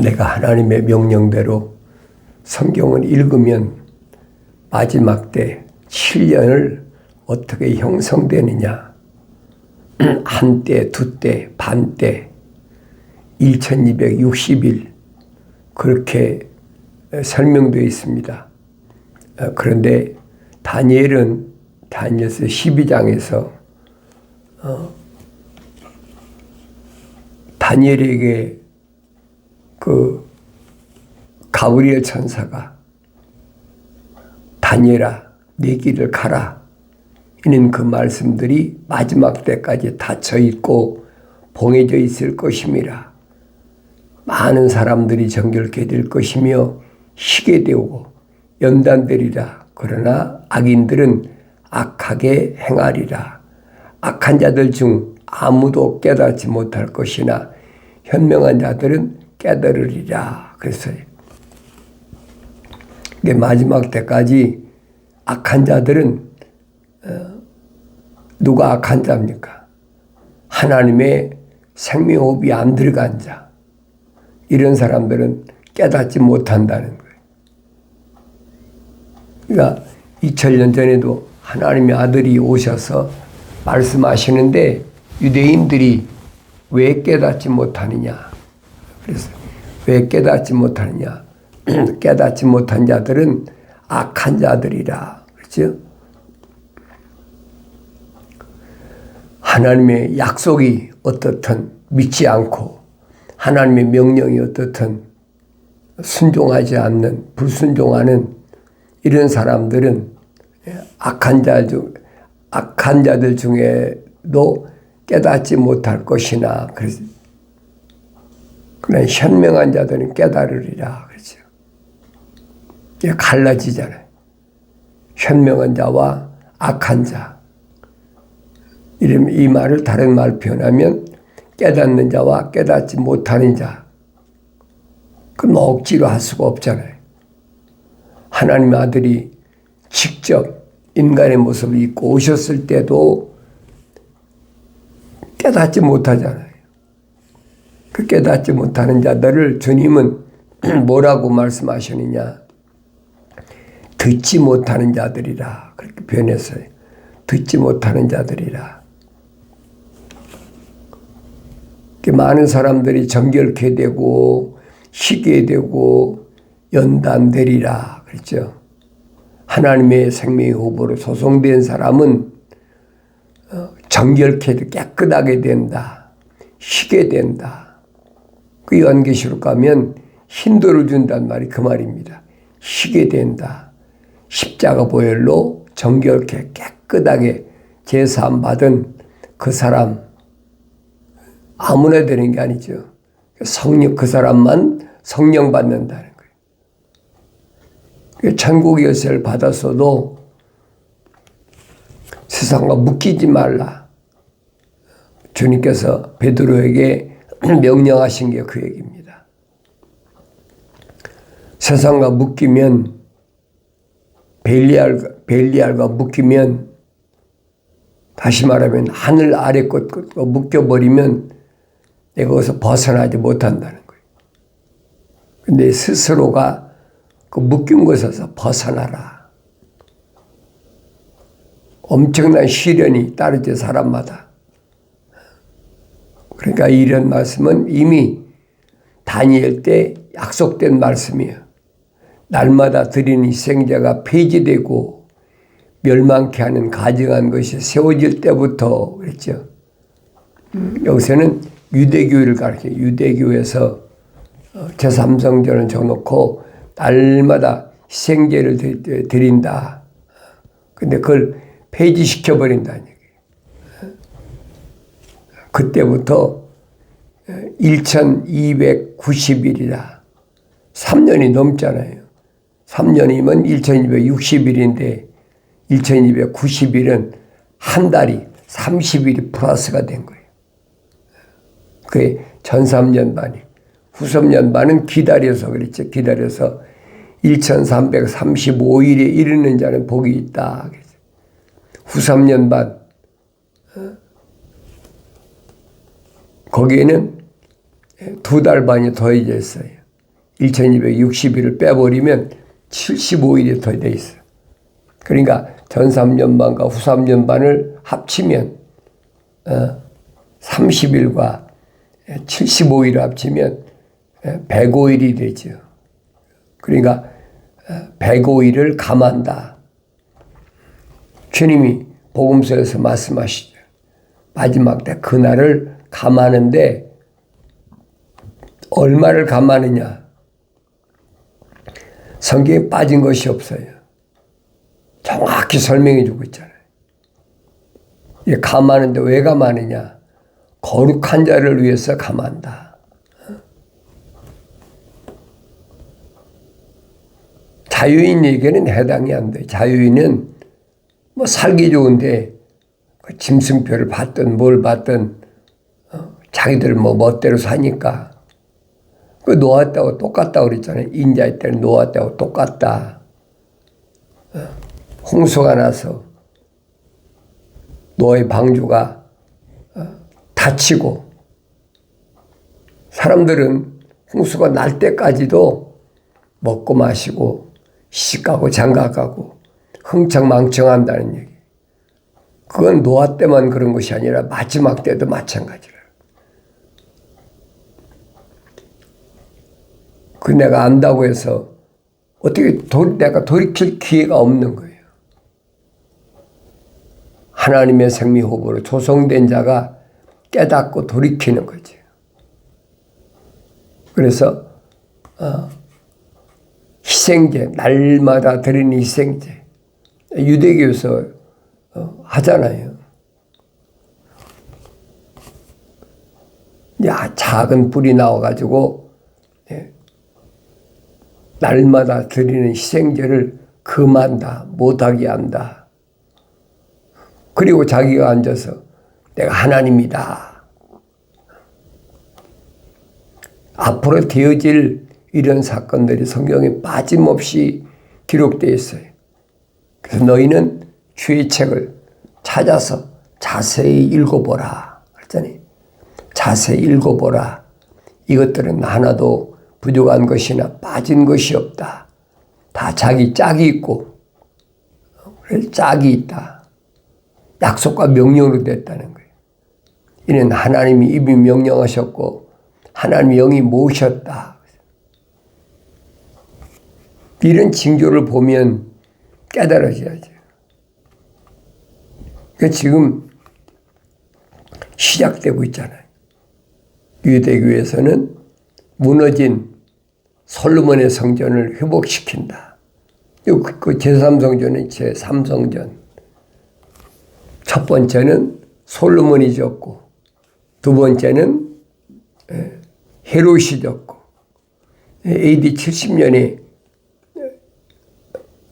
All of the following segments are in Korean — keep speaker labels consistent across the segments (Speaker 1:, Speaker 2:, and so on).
Speaker 1: 내가 하나님의 명령대로 성경을 읽으면 마지막 때 7년을 어떻게 형성되느냐. 한 때, 두 때, 반 때, 1260일 그렇게 설명되어 있습니다. 그런데 다니엘서 12장에서 다니엘에게 그 가브리엘 천사가 다니엘아 네 길을 가라 이는 그 말씀들이 마지막 때까지 닫혀 있고 봉해져 있을 것임이라. 많은 사람들이 정결케 될 것이며 희게 되고 연단되리라. 그러나 악인들은 악하게 행하리라. 악한 자들 중 아무도 깨닫지 못할 것이나 현명한 자들은 깨달으리라. 그랬어요. 마지막 때까지 악한 자들은 누가 악한 자입니까? 하나님의 생명호흡이 안 들어간 자. 이런 사람들은 깨닫지 못한다는 거예요. 그러니까 2000년 전에도 하나님의 아들이 오셔서 말씀하시는데 유대인들이 왜 깨닫지 못하느냐. 그래서 왜 깨닫지 못하느냐. 깨닫지 못한 자들은 악한 자들이라. 그렇죠? 하나님의 약속이 어떻든 믿지 않고 하나님의 명령이 어떻든 순종하지 않는 불순종하는 이런 사람들은 악한 자들 중에도 깨닫지 못할 것이나 그래서 그러나 현명한 자들은 깨달으리라 그렇죠. 이게 갈라지잖아요. 현명한 자와 악한 자. 이 말을 다른 말 표현하면 깨닫는 자와 깨닫지 못하는 자. 그럼 억지로 할 수가 없잖아요. 하나님의 아들이 직접 인간의 모습을 입고 오셨을 때도 깨닫지 못하잖아요. 그 깨닫지 못하는 자들을 주님은 뭐라고 말씀하시느냐. 듣지 못하는 자들이라 그렇게 표현했어요. 듣지 못하는 자들이라. 많은 사람들이 정결케 되고 희게 되고 연단되리라 그랬죠. 하나님의 생명의 호흡으로 소송된 사람은 정결케 깨끗하게 된다. 희게 된다. 그 요한계시록 가면 힌도를 준다는 말이 그 말입니다. 희게 된다. 십자가 보혈로 정결케 깨끗하게 제사함 받은 그 사람 아무나 되는 게 아니죠. 성령 그 사람만 성령 받는다는 거예요. 천국 열쇠를 받았어도 세상과 묶이지 말라. 주님께서 베드로에게 명령하신 게 그 얘기입니다. 세상과 묶이면 벨리알과 묶이면 다시 말하면 하늘 아래 것과 묶여버리면 내가 거기서 벗어나지 못한다는 거예요. 근데 스스로가 그 묶인 것에서 벗어나라. 엄청난 시련이 따르죠, 사람마다. 그러니까 이런 말씀은 이미 다니엘 때 약속된 말씀이에요. 날마다 드리는 희생자가 폐지되고 멸망케 하는 가증한 것이 세워질 때부터 그랬죠. 여기서는 유대교를 가르쳐요. 유대교에서 제3성전을 정놓고 날마다 희생제를 드린다. 근데 그걸 폐지시켜버린다는 얘기예요. 그때부터 1290일이라 3년이 넘잖아요. 3년이면 1260일인데 1290일은 한 달이 30일이 플러스가 된 거예요. 그게 전 3년 반이. 후 3년 반은 기다려서 그랬죠. 기다려서 1335일에 이르는 자는 복이 있다. 후 3년 반. 거기에는 2달 반이 더해져 있어요. 1260일을 빼버리면 75일이 더해져 있어요. 그러니까 전 3년반과 후 3년반을 합치면 30일과 75일을 합치면 105일이 되죠. 그러니까 105일을 감한다. 주님이 복음서에서 말씀하시죠. 마지막 때 그날을 감하는데 얼마를 감하느냐. 성경에 빠진 것이 없어요. 정확히 설명해 주고 있잖아요. 이 감하는데 왜 감하느냐. 거룩한 자를 위해서 감한다. 자유인에게는 해당이 안 돼. 자유인은 뭐 살기 좋은데 짐승표를 받든 뭘 받든 자기들 뭐 멋대로 사니까 그 노아 때하고 똑같다고 그랬잖아요. 인자의 때는 노아 때하고 똑같다. 홍수가 나서 노아의 방주가 닫히고 사람들은 홍수가 날 때까지도 먹고 마시고 시집가고 장가가고 흥청망청한다는 얘기. 그건 노아 때만 그런 것이 아니라 마지막 때도 마찬가지라. 그 내가 안다고 해서 어떻게 내가 돌이킬 기회가 없는 거예요. 하나님의 생미호흡으로 조성된 자가 깨닫고 돌이키는 거죠. 그래서 희생제, 날마다 드리는 희생제, 유대교에서 하잖아요. 작은 뿔이 나와가지고 날마다 드리는 희생제를 금한다, 못하게 한다. 그리고 자기가 앉아서 내가 하나님이다. 앞으로 되어질 이런 사건들이 성경에 빠짐없이 기록되어 있어요. 그래서 너희는 주의 책을 찾아서 자세히 읽어보라. 그랬더니 자세히 읽어보라. 이것들은 하나도 부족한 것이나 빠진 것이 없다. 다 자기 짝이 있고 짝이 있다. 약속과 명령으로 됐다는 거예요. 이는 하나님이 이미 명령하셨고 하나님의 영이 모으셨다. 이런 징조를 보면 깨달아져야죠. 그러니까 지금 시작되고 있잖아요. 유대교에서는 무너진 솔로몬의 성전을 회복시킨다. 그 제3성전은 제3성전. 첫 번째는 솔로몬이 졌고 두 번째는 헤롯이 졌고 AD 70년에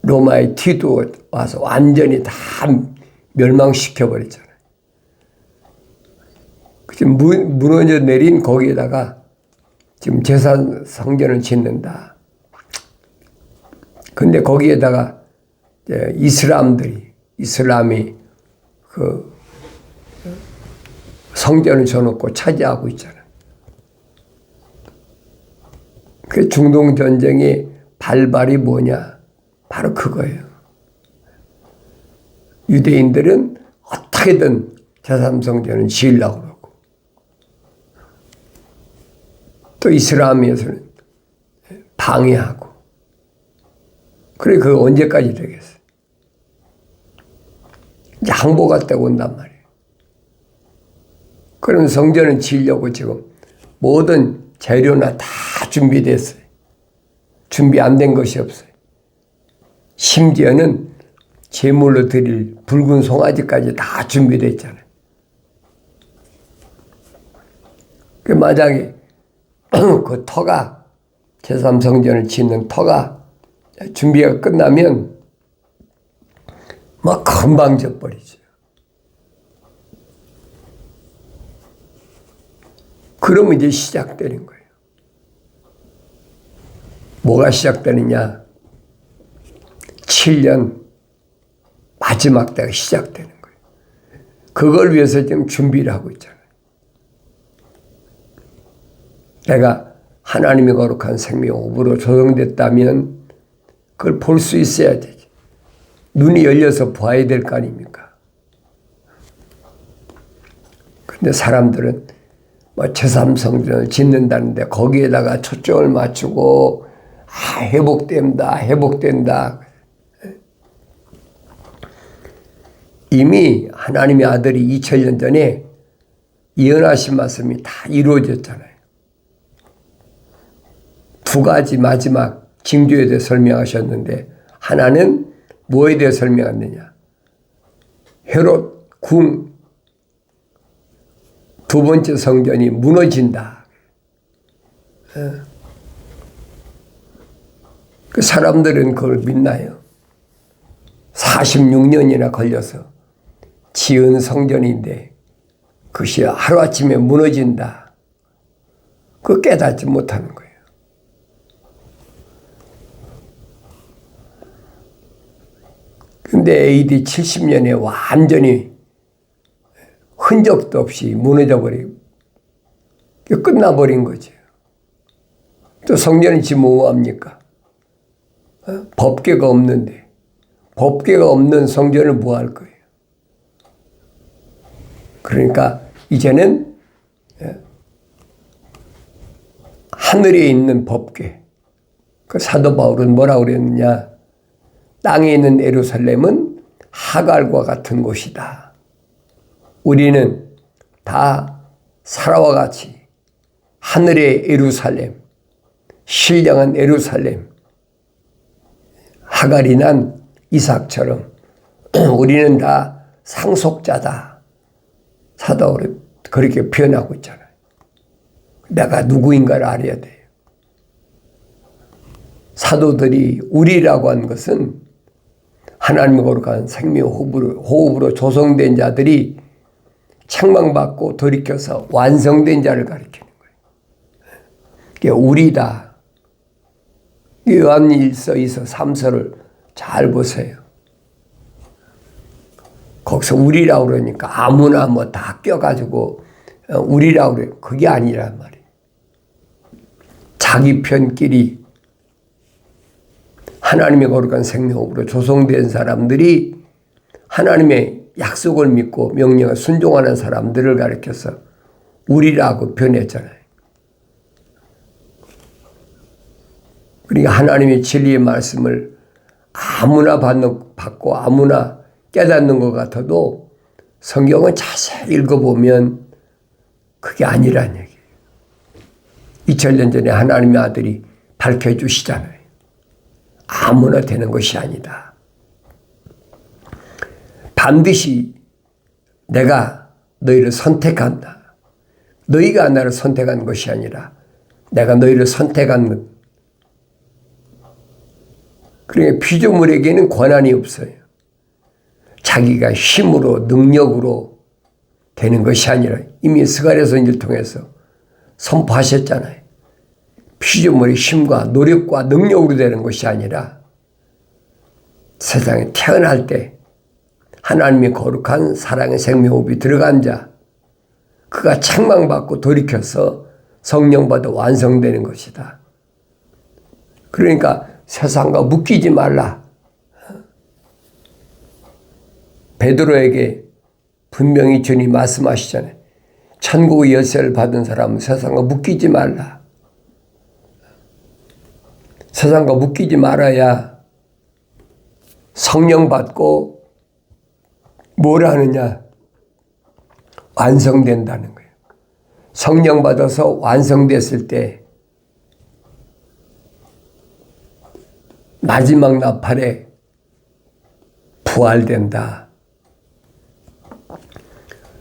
Speaker 1: 로마의 티도 와서 완전히 다 멸망시켜버렸잖아요. 지금 무너져 내린 거기에다가 지금 제3성전을 짓는다. 근데 거기에다가 이슬람이 그 성전을 쳐놓고 차지하고 있잖아요. 그 중동 전쟁의 발발이 뭐냐? 바로 그거예요. 유대인들은 어떻게든 제3성전을 지으려고 그러고 또 이슬람에서는 방해하고 그래 그거 언제까지 되겠어요? 이제 항복할 때가 온단 말이에요. 그럼 성전을 지으려고 지금 모든 재료나 다 준비됐어요. 준비 안 된 것이 없어요. 심지어는 제물로 드릴 붉은 송아지까지 다 준비되어 있잖아요. 만약에 그 터가 제3성전을 짓는 터가 준비가 끝나면 막 금방 져버리죠. 그러면 이제 시작되는 거예요. 뭐가 시작되느냐? 7년 마지막 때가 시작되는 거예요. 그걸 위해서 지금 준비를 하고 있잖아요. 내가 하나님의 거룩한 생명호흡으로 조성됐다면 그걸 볼 수 있어야 되지. 눈이 열려서 봐야 될 거 아닙니까? 근데 사람들은 뭐 제3성전을 짓는다는데 거기에다가 초점을 맞추고 회복된다. 이미 하나님의 아들이 2000년 전에 예언하신 말씀이 다 이루어졌잖아요. 두 가지 마지막 징조에 대해 설명하셨는데 하나는 뭐에 대해 설명했느냐? 헤롯 궁 두 번째 성전이 무너진다. 그 사람들은 그걸 믿나요? 46년이나 걸려서 지은 성전인데 그것이 하루아침에 무너진다. 그거 깨닫지 못하는 거예요. 근데 AD 70년에 완전히 흔적도 없이 무너져 버리고 끝나버린 거죠. 또 성전이 지금 뭐합니까? 법궤가 없는데 법궤가 없는 성전을 뭐 할 거예요? 그러니까 이제는 하늘에 있는 법궤. 그 사도 바울은 뭐라고 그랬느냐? 땅에 있는 예루살렘은 하갈과 같은 곳이다. 우리는 다 사라와 같이 하늘의 예루살렘, 신령한 예루살렘, 하갈이 난 이삭처럼 우리는 다 상속자다. 사도 그렇게 표현하고 있잖아요. 내가 누구인가를 알아야 돼요. 사도들이 우리라고 한 것은 하나님의 거룩한 생명 호흡으로 조성된 자들이 책망받고 돌이켜서 완성된 자를 가리키는 거예요. 그게 우리다. 요한일서 2서 3서를 잘 보세요. 거기서 우리라고 그러니까 아무나 뭐 다 껴가지고 우리라고 그래요. 그게 아니란 말이에요. 자기 편끼리 하나님의 거룩한 생명으로 조성된 사람들이 하나님의 약속을 믿고 명령에 순종하는 사람들을 가리켜서 우리라고 변했잖아요. 그러니까 하나님의 진리의 말씀을 아무나 받고 아무나 깨닫는 것 같아도 성경을 자세히 읽어보면 그게 아니란 얘기예요. 2000년 전에 하나님의 아들이 밝혀주시잖아요. 아무나 되는 것이 아니다. 반드시 내가 너희를 선택한다. 너희가 나를 선택한 것이 아니라 내가 너희를 선택한 것. 그러니까 피조물에게는 권한이 없어요. 자기가 힘으로 능력으로 되는 것이 아니라 이미 스가랴 선지를 통해서 선포하셨잖아요. 피조물의 힘과 노력과 능력으로 되는 것이 아니라 세상에 태어날 때 하나님의 거룩한 사랑의 생명호흡이 들어간 자, 그가 책망받고 돌이켜서 성령받아 완성되는 것이다. 그러니까 세상과 묶이지 말라. 베드로에게 분명히 주님 말씀하시잖아요. 천국의 열쇠를 받은 사람은 세상과 묶이지 말라. 세상과 묶이지 말아야 성령 받고 뭘 하느냐? 완성된다는 거예요. 성령 받아서 완성됐을 때 마지막 나팔에 부활된다.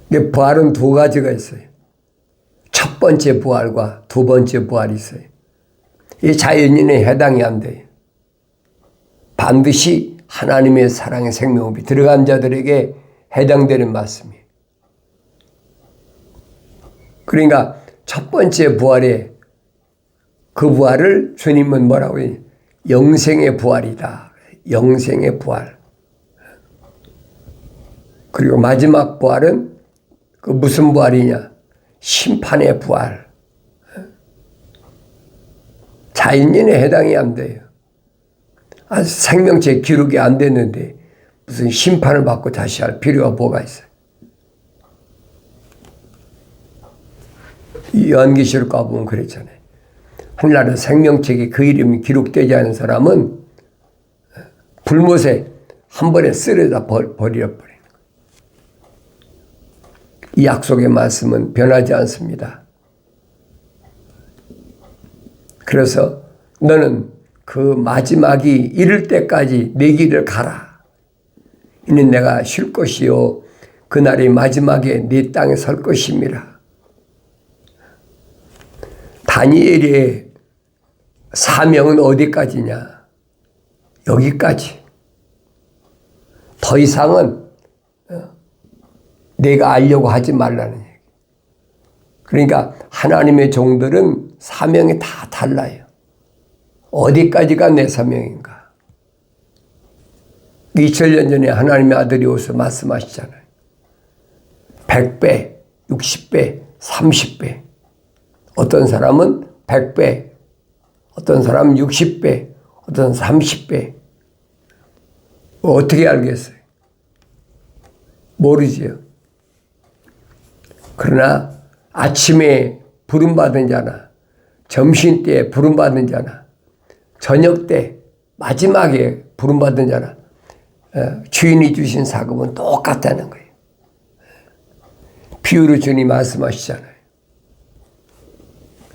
Speaker 1: 근데 부활은 두 가지가 있어요. 첫 번째 부활과 두 번째 부활이 있어요. 이 자연인에 해당이 안 돼요. 반드시 하나님의 사랑의 생명호흡이 들어간 자들에게 해당되는 말씀이에요. 그러니까 첫 번째 부활에 그 부활을 주님은 뭐라고 해요? 영생의 부활이다. 영생의 부활. 그리고 마지막 부활은 그 무슨 부활이냐? 심판의 부활. 자연인에 해당이 안 돼요. 아직 생명체 기록이 안 됐는데 무슨 심판을 받고 다시 할 필요가 뭐가 있어요. 요한계시록 가보면 그랬잖아요. 하늘나라 생명책에 그 이름이 기록되지 않은 사람은 불못에 한 번에 쓰러져 버리는 거예요. 이 약속의 말씀은 변하지 않습니다. 그래서 너는 그 마지막이 이를 때까지 내 길을 가라. 이는 내가 쉴 것이요 그날이 마지막에 네 땅에 설 것임이라. 다니엘의 사명은 어디까지냐? 여기까지. 더 이상은 내가 알려고 하지 말라는 얘기. 그러니까 하나님의 종들은 사명이 다 달라요. 어디까지가 내 사명인가? 2000년 전에 하나님의 아들이 오셔서 말씀하시잖아요. 100배, 60배, 30배. 어떤 사람은 100배, 어떤 사람은 60배, 어떤 30배. 어떻게 알겠어요? 모르지요. 그러나 아침에 부름받은 자나 점심때 부름받은 자나 저녁 때 마지막에 부름받은 자나 주인이 주신 사금은 똑같다는 거예요. 비유로 주님이 말씀하시잖아요.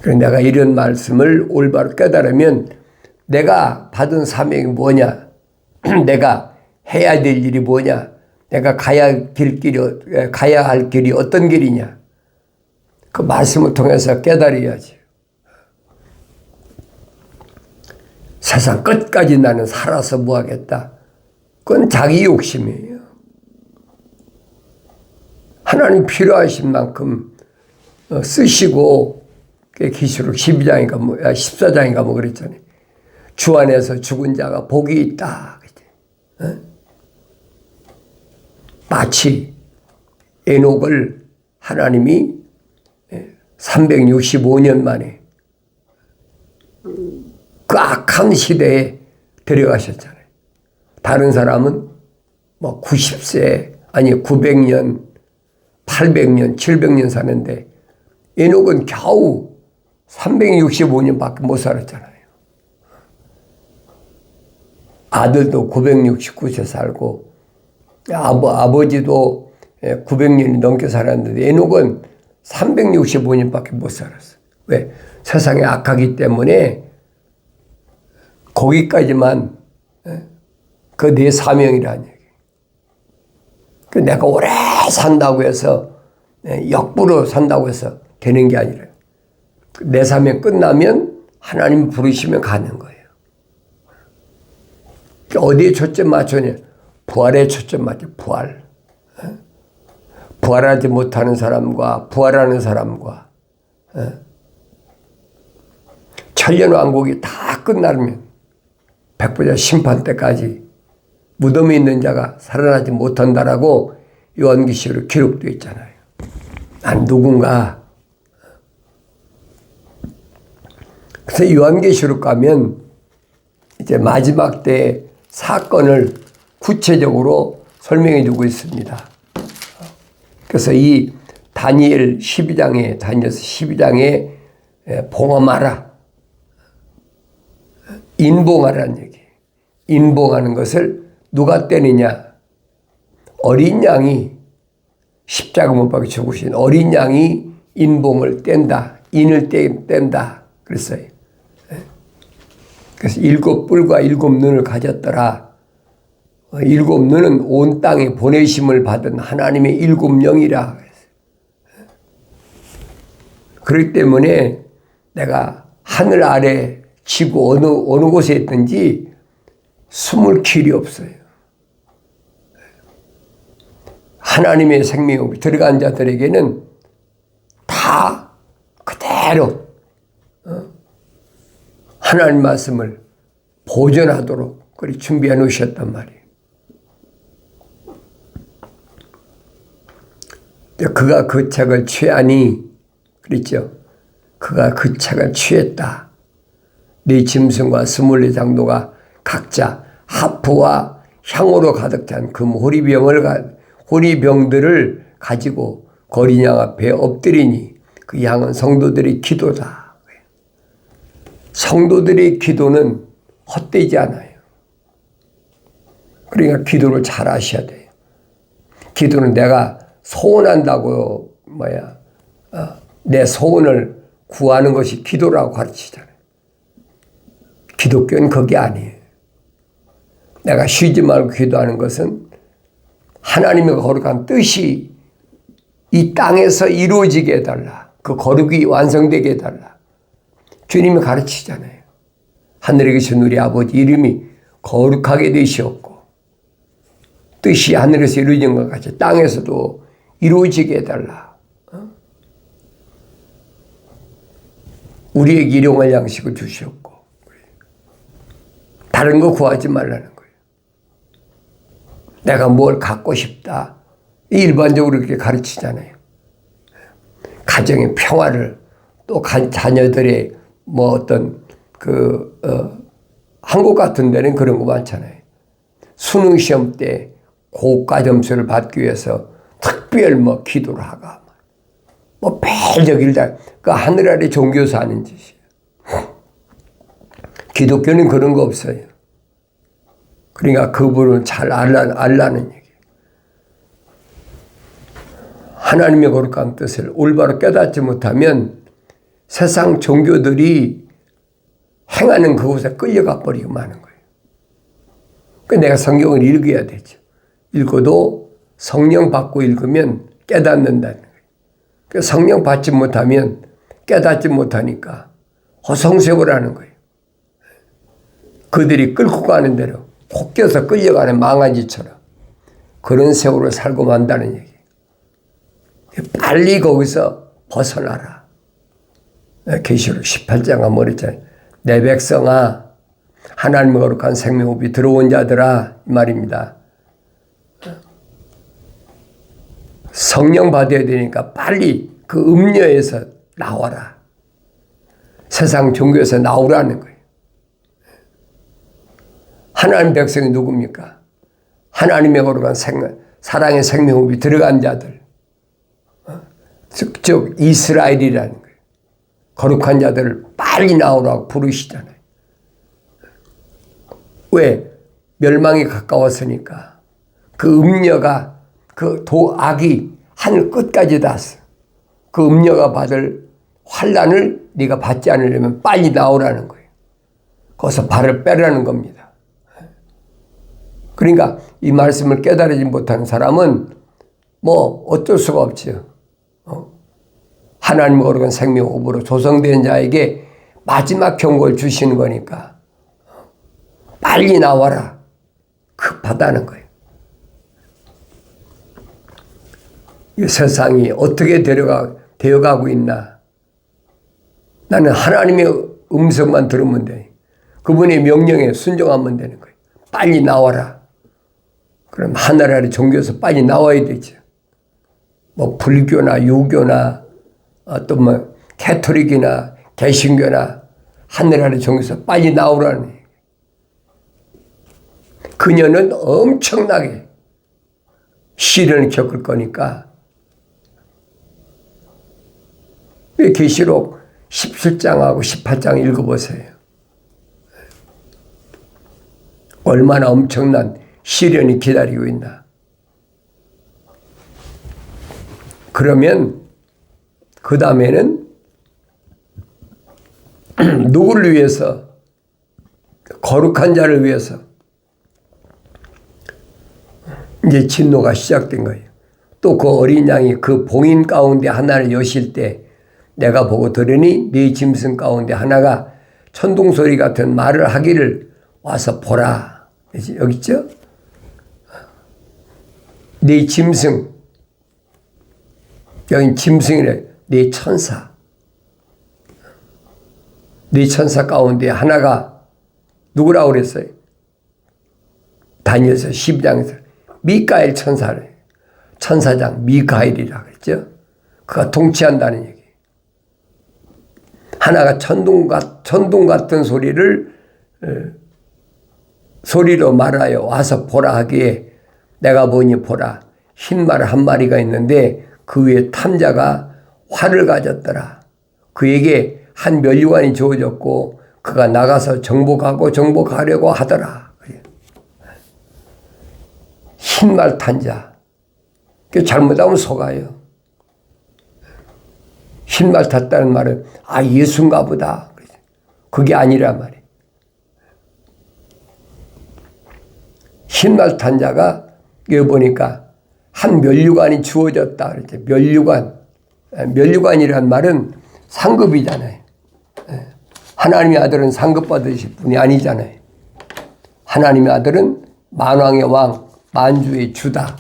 Speaker 1: 그래서 내가 이런 말씀을 올바로 깨달으면 내가 받은 사명이 뭐냐, 내가 해야 될 일이 뭐냐, 내가 가야 할 길이 어떤 길이냐, 그 말씀을 통해서 깨달아야지. 세상 끝까지 나는 살아서 뭐 하겠다. 그건 자기 욕심이에요. 하나님 필요하신 만큼 쓰시고, 계시록 12장인가 14장인가 뭐 그랬잖아요. 주 안에서 죽은 자가 복이 있다. 마치 에녹을 하나님이 365년 만에 그 악한 시대에 데려가셨잖아요. 다른 사람은 뭐 90세, 아니 900년, 800년, 700년 사는데 에녹은 겨우 365년밖에 못 살았잖아요. 아들도 969세 살고 아버지도 900년이 넘게 살았는데 에녹은 365년밖에 못 살았어요. 왜? 세상에 악하기 때문에 거기까지만 그 내 사명이라는 얘기. 내가 오래 산다고 해서 역부로 산다고 해서 되는 게 아니라 내 사명 끝나면 하나님 부르시면 가는 거예요. 어디에 초점 맞추냐? 부활에 초점 맞춰. 부활. 부활하지 못하는 사람과 부활하는 사람과 천년왕국이 다 끝나면 백보자 심판 때까지 무덤에 있는 자가 살아나지 못한다라고 요한계시록 기록되어 있잖아요. 난 누군가. 그래서 요한계시록 가면 이제 마지막 때 사건을 구체적으로 설명해 주고 있습니다. 그래서 이 다니엘 12장에 다니엘서 12장에 봉헌하라, 인봉하라는 얘기. 인봉하는 것을 누가 떼느냐? 어린 양이 십자가 못 박혀 죽으신 어린 양이 인봉을 뗀다. 인을 뗀다. 그랬어요. 그래서 7뿔과 7눈을 가졌더라. 7눈은 온 땅에 보내심을 받은 하나님의 7영이라. 그렇기 때문에 내가 하늘 아래 지구 어느 곳에 있든지 숨을 길이 없어요. 하나님의 생명이 들어간 자들에게는 다 그대로 하나님 말씀을 보존하도록 그리 준비해 놓으셨단 말이에요. 그가 그 책을 취하니 그랬죠. 그가 그 책을 취했다. 네 짐승과 스물네 장도가 각자 하프와 향으로 가득 찬 금 호리병들을 가지고 거린 양 앞에 엎드리니 그 양은 성도들의 기도다. 성도들의 기도는 헛되지 않아요. 그러니까 기도를 잘 하셔야 돼요. 기도는 내가 소원한다고 내 소원을 구하는 것이 기도라고 가르치잖아요. 기독교는 그게 아니에요. 내가 쉬지 말고 기도하는 것은 하나님의 거룩한 뜻이 이 땅에서 이루어지게 해달라. 그 거룩이 완성되게 해달라. 주님이 가르치잖아요. 하늘에 계신 우리 아버지 이름이 거룩하게 되시옵고 뜻이 하늘에서 이루어진 것 같이 땅에서도 이루어지게 해달라. 우리에게 일용할 양식을 주시옵고 다른 거 구하지 말라는 거예요. 내가 뭘 갖고 싶다. 일반적으로 그렇게 가르치잖아요. 가정의 평화를 또 자녀들의 어떤 한국 같은 데는 그런 거 많잖아요. 수능 시험 때 고가 점수를 받기 위해서 특별 기도를 하가 매일 저길 다 그 하늘 아래 종교에서 하는 짓이에요. 기독교는 그런 거 없어요. 그러니까 그분을 잘 알라는 얘기예요. 하나님의 거룩한 뜻을 올바로 깨닫지 못하면 세상 종교들이 행하는 그곳에 끌려가 버리고 마는 거예요. 그러니까 내가 성경을 읽어야 되죠. 읽어도 성령 받고 읽으면 깨닫는다는 거예요. 그러니까 성령 받지 못하면 깨닫지 못하니까 허송세월 하는 거예요. 그들이 끌고 가는 대로 쫓겨서 끌려가는 망아지처럼 그런 세월을 살고 만다는 얘기예요. 빨리 거기서 벗어나라. 계시록 18장가 뭐랬잖아요. 내 백성아 하나님의 거룩한 생명호흡이 들어온 자들아 이 말입니다. 성령 받아야 되니까 빨리 그 음녀에서 나와라. 세상 종교에서 나오라는 거예요. 하나님 백성이 누굽니까? 하나님의 거룩한 사랑의 생명호흡이 들어간 자들. 즉 이스라엘이라는 거예요. 거룩한 자들을 빨리 나오라고 부르시잖아요. 왜? 멸망이 가까웠으니까. 그 음녀가 악이 하늘 끝까지 닿았어. 그 음녀가 받을 환난을 네가 받지 않으려면 빨리 나오라는 거예요. 거기서 발을 빼라는 겁니다. 그러니까 이 말씀을 깨달지 못하는 사람은 어쩔 수가 없죠. 하나님의 거룩한 생명호흡으로 조성된 자에게 마지막 경고를 주시는 거니까 빨리 나와라. 급하다는 거예요. 이 세상이 어떻게 되어가고 있나. 나는 하나님의 음성만 들으면 돼. 그분의 명령에 순종하면 되는 거예요. 빨리 나와라. 그럼 하늘 아래 종교에서 빨리 나와야 되죠. 불교나 유교나 또 캐토릭이나 개신교나 하늘 아래 종교에서 빨리 나오라는 얘기예요. 그녀는 엄청나게 시련을 겪을 거니까 계시록 17장하고 18장 읽어보세요. 얼마나 엄청난 시련이 기다리고 있나. 그러면 그 다음에는 누구를 위해서? 거룩한 자를 위해서 이제 진노가 시작된 거예요. 또 그 어린 양이 그 봉인 가운데 하나를 여실 때 내가 보고 들으니 네 짐승 가운데 하나가 천둥소리 같은 말을 하기를 와서 보라. 여기 있죠? 네 짐승. 여긴 짐승이래. 네 천사. 네 천사 가운데 하나가 누구라고 그랬어요? 다니엘서 12장에서 미카엘 천사를. 천사장 미카엘이라고 그랬죠? 그가 통치한다는 얘기. 하나가 천둥 같은 소리로 말하여 와서 보라 하기에 내가 보니 보라 흰말 한 마리가 있는데 그 위에 탐자가 활을 가졌더라. 그에게 한 면류관이 주어졌고 그가 나가서 정복하려고 하더라. 흰말 탐자. 잘못하면 속아요. 흰말 탔다는 말은 예수인가 보다. 그게 아니라 말이에요. 흰말 탄 자가 여기 보니까 한 면류관이 주어졌다. 그랬죠. 면류관이라는 말은 상급이잖아요. 하나님의 아들은 상급 받으실 분이 아니잖아요. 하나님의 아들은 만왕의 왕, 만주의 주다.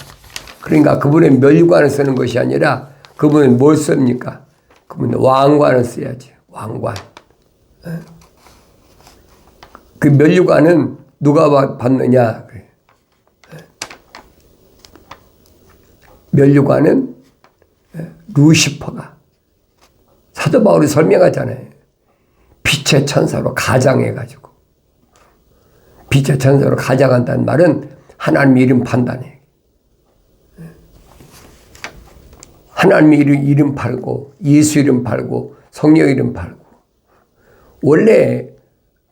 Speaker 1: 그러니까 그분의 면류관을 쓰는 것이 아니라 그분은 뭘 씁니까? 그분은 왕관을 써야지. 왕관. 그 면류관은 누가 받느냐? 면류관은 루시퍼가 사도 바울이 설명하잖아요. 빛의 천사로 가장해가지고 빛의 천사로 가장한다는 말은 하나님의 이름 판단해. 하나님의 이름 팔고 예수 이름 팔고 성령 이름 팔고. 원래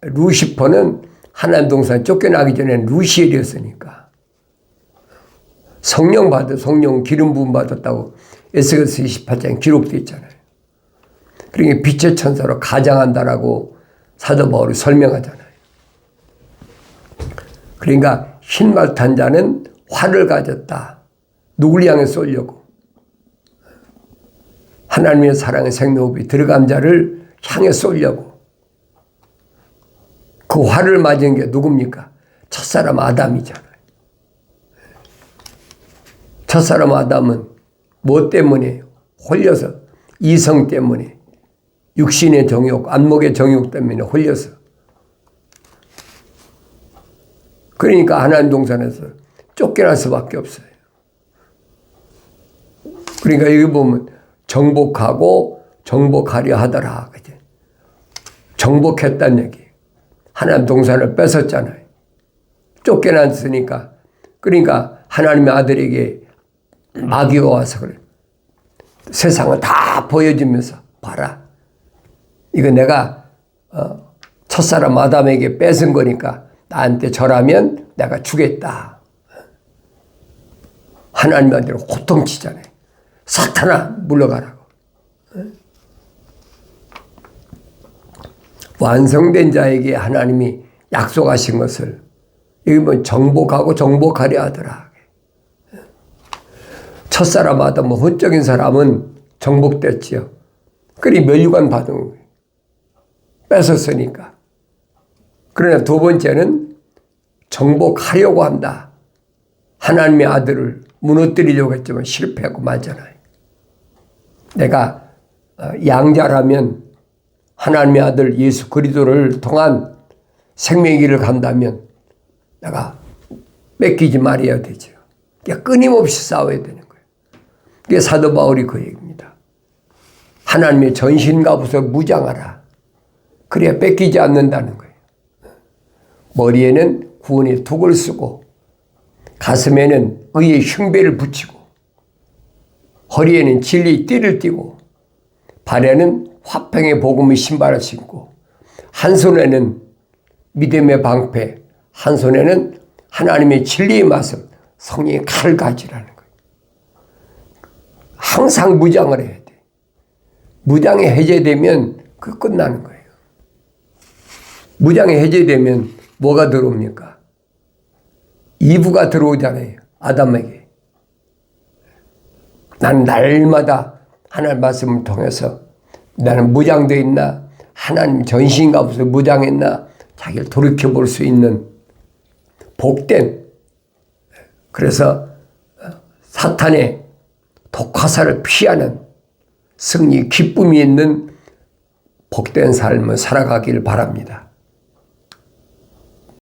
Speaker 1: 루시퍼는 하나님 동산 쫓겨나기 전에 루시엘이었으니까 성령 기름 부음 받았다고 에스겔서 28장에 기록되어 있잖아요. 그러니까 빛의 천사로 가장한다라고 사도 바울이 설명하잖아요. 그러니까 흰말 탄 자는 활을 가졌다. 누굴 향해 쏘려고. 하나님의 사랑의 생로흡이 들어간 자를 향해 쏘려고. 그 활을 맞은 게 누굽니까? 첫사람 아담이잖아요. 첫사람 아담은 뭐 때문에? 홀려서, 이성 때문에, 육신의 정욕, 안목의 정욕 때문에 홀려서. 그러니까 하나님 동산에서 쫓겨날 수밖에 없어요. 그러니까 여기 보면 정복하고 정복하려 하더라. 그치? 정복했다는 얘기. 하나님 동산을 뺏었잖아요. 쫓겨났으니까. 그러니까 하나님의 아들에게 마귀가 와서 그래. 세상을 다 보여주면서 봐라. 이거 내가 첫사람 아담에게 뺏은 거니까 나한테 절하면 내가 주겠다. 하나님 아들을 호통치잖아요. 사탄아 물러가라고. 완성된 자에게 하나님이 약속하신 것을 여기 뭐 정복하고 정복하려 하더라. 첫사람 아담 혼적인 사람은 정복됐지요. 그리 면류관 받은 거예요. 뺏었으니까. 그러나 두 번째는 정복하려고 한다. 하나님의 아들을 무너뜨리려고 했지만 실패하고 말잖아요. 내가 양자라면 하나님의 아들 예수 그리스도를 통한 생명의 길을 간다면 내가 뺏기지 말아야 되죠. 끊임없이 싸워야 되는 거예요. 그게 사도 바울이 그 얘기입니다. 하나님의 전신갑옷을 무장하라. 그래야 뺏기지 않는다는 거예요. 머리에는 구원의 둑을 쓰고 가슴에는 의의 흉배를 붙이고 허리에는 진리의 띠를 띠고 발에는 화평의 복음의 신발을 신고 한 손에는 믿음의 방패, 한 손에는 하나님의 진리의 말씀, 성령의 칼을 가지라는 거예요. 항상 무장을 해야 돼. 무장이 해제되면 그 끝나는 거예요. 무장이 해제되면 뭐가 들어옵니까? 이브가 들어오잖아요. 아담에게. 난 날마다 하나님 말씀을 통해서 나는 무장되어 있나? 하나님 전신갑옷을 무장했나? 자기를 돌이켜볼 수 있는 복된, 그래서 사탄의 독화살을 피하는 승리, 기쁨이 있는 복된 삶을 살아가길 바랍니다.